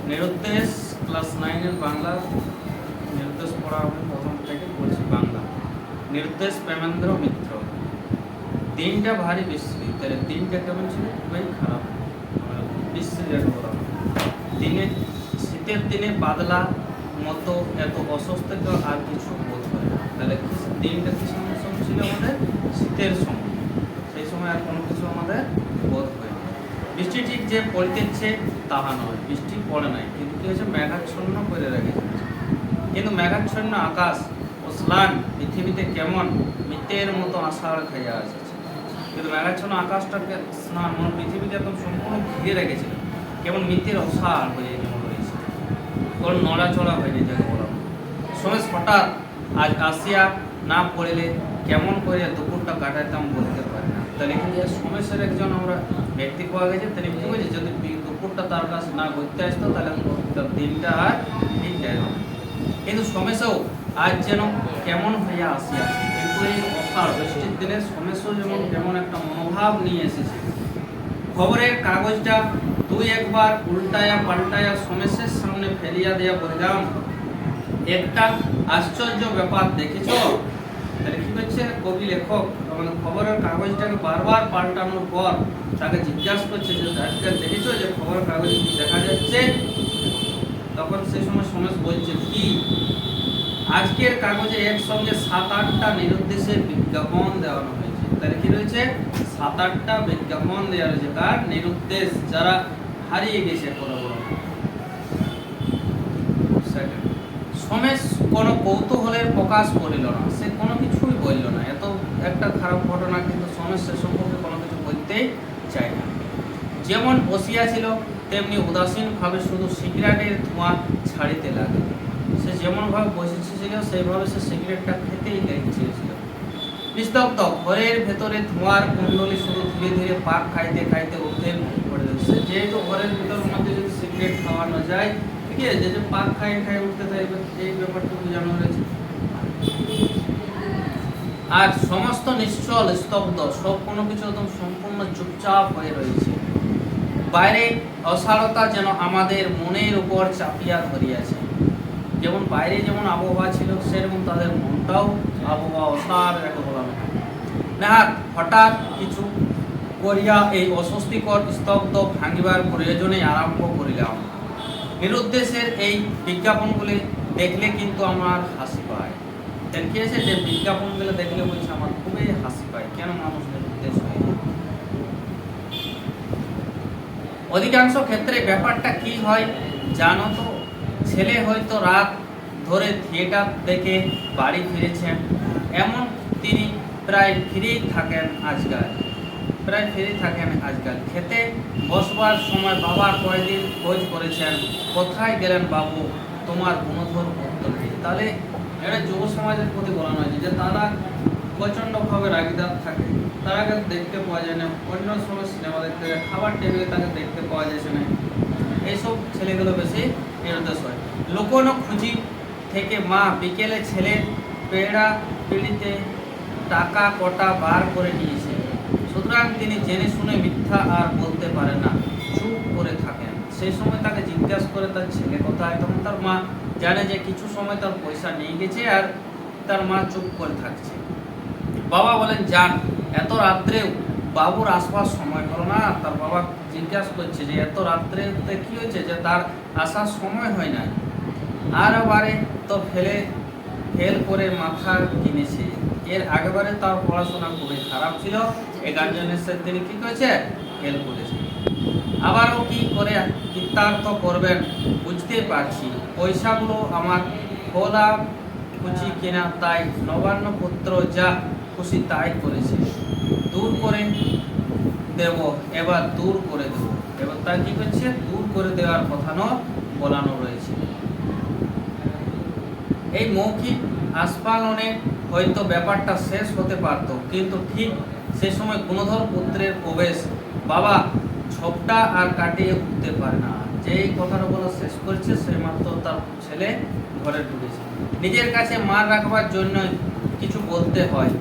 নিরুদ্দেশ class 9 Bangla নিরুদ্দেশ পড়া হবে প্রথম থেকে বলছি বাংলা। নিরুদ্দেশ প্রেমেন্দ্র মিত্র। দিনটা ভারী বিশ্রী, তাহলে দিনটা কেমন ছিল? খুবই খারাপ, বিশ্রী যাকে বলা হয়। দিনে শীতের দিনে বাদলা মতো এত অস্বস্তিকর আর কিছু বোধ হয় না। তাহলে দিনটা কি সময় ছিল? আমাদের শীতের সময়। সেই সময় আর কোনো কিছু আমাদের বোধ হয় না। বৃষ্টি ঠিক যে পড়িতেছে তাহা নয়, বৃষ্টি পড়ে নাই, কিন্তু কি হয়েছে? মেঘাচ্ছন্ন করে রেখেছে। কিন্তু মেঘাচ্ছন্ন আকাশ ও স্নান পৃথিবীতে কেমন মিতের মতো আষাঢ় খাইয়া এসেছে। কিন্তু মেঘাচ্ছন্ন আকাশটাকে স্নান পৃথিবীকে একদম সম্পূর্ণ ঘিরে রেখেছিল, কেমন মিতের অষাঢ় হয়ে যেমন রয়েছে, কোন নড়াচড়া হয়নি যাকে বলা। সমেশ হঠাৎ আজ আসিয়া না পড়িলে কেমন করে দুপুরটা কাটাইতাম বলতে পারি না। তাহলে কিন্তু সমেশের একজন আমরা ব্যক্তি পাওয়া গেছে, তিনি কি বলছে, যদি দুপুরটা তার কাছে না ঘুরতে আসতো তাহলে তার দিনটা আর ঠিক যায় না। কিন্তু সমেশও আজ যেন কেমন হইয়া আসিয়াছে। কিন্তু এই অষাঢ় বৃষ্টির দিনে সমেশও যেমন কেমন একটা মনোভাব নিয়ে এসেছে। খবরের কাগজটা দুই একবার উল্টায়া পাল্টায়া সমেশের সামনে ফেলিয়া দেয়া বললাম, একটা আশ্চর্য ব্যাপার দেখেছ? তাহলে কি করছে কবি লেখক? আমাদের খবরের কাগজটাকে বারবার পাল্টানোর পর তাকে জিজ্ঞাসা করছে যে আজকাল দেখেছো যে খবরের কাগজে কি দেখা যাচ্ছে? তখন সেই সময় সমেশ বলছে কি, আজকের কাগজে একসঙ্গে 7-8টা নিরুদ্দেশের বিজ্ঞাপন দেওয়ানো হয়েছে। তাহলে কি রয়েছে? 7-8টা বিজ্ঞাপন দেওয়া রয়েছে। কার? নিরুদ্দেশ, যারা হারিয়ে গেছে খবর। সমেশ কোনো কৌতূহলের প্রকাশ করিল না, সে কোনো কিছুই বলল না। এত একটা খারাপ ঘটনা, কিন্তু সমেশ সে সম্পর্কে কোনো কিছু বলতেই চায় না। যেমন বসিয়াছিল তেমনি উদাসীনভাবে শুধু সিগারেটের ধোঁয়া ছাড়িতে লাগে। সে যেমনভাবে বসেছিল সেইভাবে সে সিগারেটটা খেতেই চেয়েছিল। নিস্তব্ধ ঘরের ভেতরে ধোঁয়ার কুণ্ডলী শুধু ধীরে ধীরে পাক খাইতে খাইতে উঠতে পড়ে যাচ্ছে। যেহেতু ঘরের ভিতর মধ্যে যদি সিগারেট খাওয়ানো যায়, ঠিক আছে, যে পাক খাই খাই উঠতে থাকবে, এই ব্যাপারটা বোঝানো হয়েছে। আর সমস্ত নিশ্চল স্তব্ধ, সব কোনো কিছু একদম সম্পূর্ণ চুপচাপ হয়ে রয়েছে। বাইরে অসারতা যেন আমাদের মনের উপর চাপিয়া ধরিয়াছে। যেমন বাইরে যেমন আবহাওয়া ছিল, সেরকম তাদের মনটাও আবহাওয়া অসার যাকে বলা হয়। নেহাত হঠাৎ কিছু করিয়া এই অস্বস্তিকর স্তব্ধ ভাঙিবার প্রয়োজনে আরম্ভ করিলাম। নিরুদ্দেশের এই বিজ্ঞাপনগুলি দেখলে কিন্তু আমার হাসি পায়। কি আছে যে বিজ্ঞাপনগুলো দেখলে বলছে আমার খুবই হাসি পায়। কেন মানুষ নিরুদ্দেশ হয়? অধিকাংশ ক্ষেত্রে ব্যাপারটা কি হয় জানো তো? ছেলে হয়তো রাত ধরে থিয়েটার দেখে বাড়ি ফিরেছেন, এমন তিনি প্রায় ফিরেই থাকেন আজকাল। খেতে বসবার সময় বাবা কয়েকদিন খোঁজ করেছেন, কোথায় গেলেন বাবু, তোমার গুণধর উত্তর নেই। তাহলে এটা যুব সমাজের প্রতি বলানো হয়েছে যে তারা প্রচণ্ডভাবে রাগিদার থাকে, তারাকে দেখতে পাওয়া যায় না। অন্য সময় সিনেমা দেখতে যায়, খাবার টেবিলে তাকে দেখতে পাওয়া যাচ্ছে না। এইসব ছেলেগুলো বেশি নিরুদ্দেশ হয়। লুকোনো খুঁজি থেকে মা বিকেলে ছেলের পেড়া পিড়িতে টাকা কটা বার করে নিয়েছে, সুতরাং তিনি জেনে শুনে মিথ্যা আর বলতে পারেন না, চুপ করে থাকেন। সেই সময় তাকে জিজ্ঞাসা করে তার ছেলে কোথায়, তখন তার মা জানে যে কিছু সময় তার পয়সা নিয়ে গেছে, আর তার মা চুপ করে থাকছে। বাবা বলেন যান, এত রাত্রেও বাবুর আসবার সময় হলো না। তার বাবা জিজ্ঞাসা করছে যে এত রাত্রে কি হয়েছে, যে তার আসার সময় হয় না। আর বারে তো ফেল করে মাথা কিনেছে। এর আগেবারে তার পড়াশোনা খুবই খারাপ ছিল, এই গার্জেনের সাথে তিনি কি করেছে, ফেল করেছে। আবারও কি করে কৃতার্থ করবেন বুঝতে পারছি। পয়সাগুলো আমার খোলা খুচি কেনা, তাই নবান্ন পুত্র যা খুশি তাই করেছে। দূর করে দেব, এবার দূর করে দেব। এবার তার কি করছে, দূর করে দেওয়ার কথা বলানো রয়েছে। এই মৌখিক আস্ফালনে হয়তো ব্যাপারটা শেষ হতে পারত, কিন্তু ঠিক সে সময় গুণধর পুত্রের প্রবেশ। বাবা ঝোপটা আর কাটিয়ে উঠতে পারে না। যেই কথাটা বলা শেষ করছে সেই মাত্র তার ছেলে ঘরে ঢুকেছে। নিজের কাছে মার রাখবার জন্য কিছু বলতে হয়।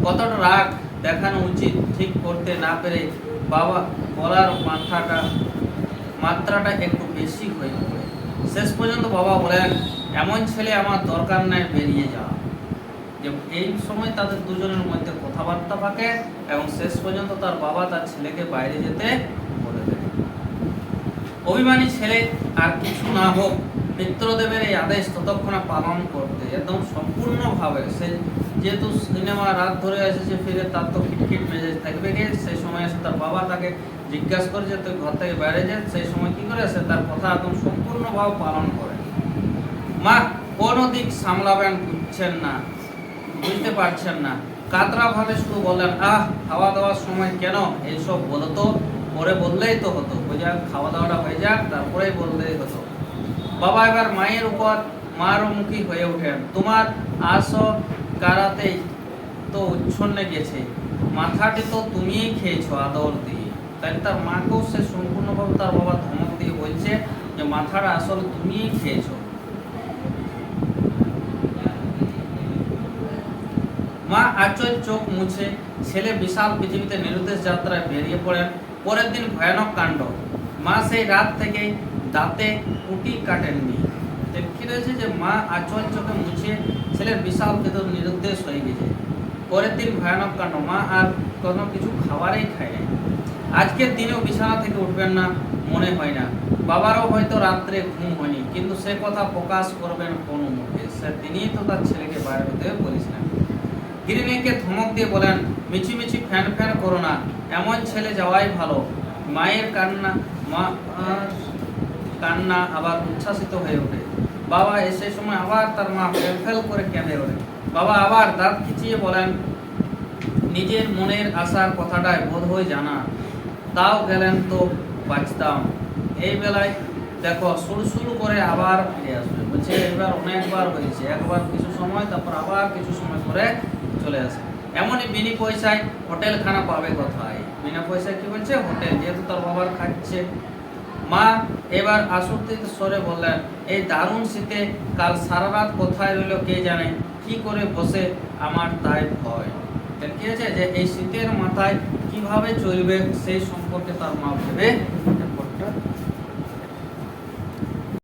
কতটা রাগ দেখানো উচিত ঠিক করতে না পেরে বাবা বলার মাত্রাটা একটু বেশি হয়ে পড়ে। শেষ পর্যন্ত বাবা বলেন, এমন ছেলে আমার দরকার নাই, বেরিয়ে যা। যে এই সময় তাদের দুজনের মধ্যে কথাবার্তা থাকে এবং শেষ পর্যন্ত তার বাবা তার ছেলেকে বাইরে যেতে বলে দেয়। অভিমানী ছেলে আর কিছু না হোক মিত্রদেবের এই আদেশ ততক্ষণে পালন করতে একদম সম্পূর্ণভাবে, সে যেহেতু সিনেমা রাত ধরে এসেছে ফিরে, তার তো খিটখিট মেজাজ থাকবে গিয়ে, সেই সময় এসে তার বাবা তাকে জিজ্ঞাসা করে যে তুই ঘর থেকে বাইরে যা, সেই সময় কি করে সে তার কথা একদম সম্পূর্ণভাবে পালন করে। মা কোনো দিক সামলাবেন বুঝছেন না, বুঝতে পারছেন না, কাতরা ভাবে শুধু বললেন, খাওয়া দাওয়ার সময় কেন এইসব বলো তো, পরে বললেই তো হতো, বুঝা খাওয়া দাওয়াটা হয়ে যাক তারপরেই বললেই হতো। বাবা এবার মায়ের উপর মারমুখী হয়ে ওঠেন, তোমার আসো কারাতেই তো উচ্ছন্নে গেছে, মাথাটি তো তুমিই খেয়েছো আদর দিয়ে। তাই তার মাকেও সে সম্পূর্ণভাবে তার বাবা ধমক দিয়ে বলছে যে মাথাটা আসলে তুমিই খেয়েছো। মা আচল চোখ মুছে ছেলে বিশাল পৃথিবীতে নিরুদ্দেশ যাত্রায় বেরিয়ে পড়েন। পরের দিন ভয়ানক কাণ্ড, মা সেই রাত থেকে দাঁতে কুটি কাটেননি। দেখি রয়েছে যে মা আচল চোখে মুছে ছেলের বিশাল ভেতর নিরুদ্দেশ হয়ে গেছে। পরের দিন ভয়ানক কাণ্ড, মা আর কোনো কিছু খাবারই খায় না। আজকের দিনেও বিছানা থেকে উঠবেন না মনে হয় না। বাবারও হয়তো রাত্রে ঘুম হয়নি, কিন্তু সে কথা প্রকাশ করবেন কোন মুখে, সে তিনিই তো তার ছেলেকে বাইরে হতে বলেছিলেন। গৃহিণীকে ধমক দিয়ে বলেন, মিছিমিছি ফ্যান ফ্যান করো না, এমন ছেলে যাওয়াই ভালো। মায়ের কান্না আবার উচ্ছ্বাসিত হয়ে ওঠে। বাবা এসে সময় আবার তার মা ফেল করে কেঁদে ওঠে। বাবা আবার দাঁত খিচিয়ে বলেন, নিজের মনের আশার কথাটাই বোধ হয় জানা, তাও গেলেন তো বাঁচতাম। এই বেলায় দেখো সুরসুর করে আবার ফিরে আসবে, বলছে এবার অনেকবার হয়েছে, একবার কিছু সময় তারপর আবার কিছু সময় পরে চলে আসে। এমনই বিনি পয়সায় হোটেল খানা পাবে কোথায়, বিনা পয়সায় কি বলছে হোটেল, যেহেতু তার বাবার খাচ্ছে। মা এবার আশুতিত স্বরে বললেন, এই দারুণ শীতে কাল সারা রাত কোথায় রইল কে জানে, কি করে বসে আমার তাই ভয়। কি আছে যে এই শীতের মাথায় কিভাবে চলবে সেই সম্পর্কে তার মা ভেবে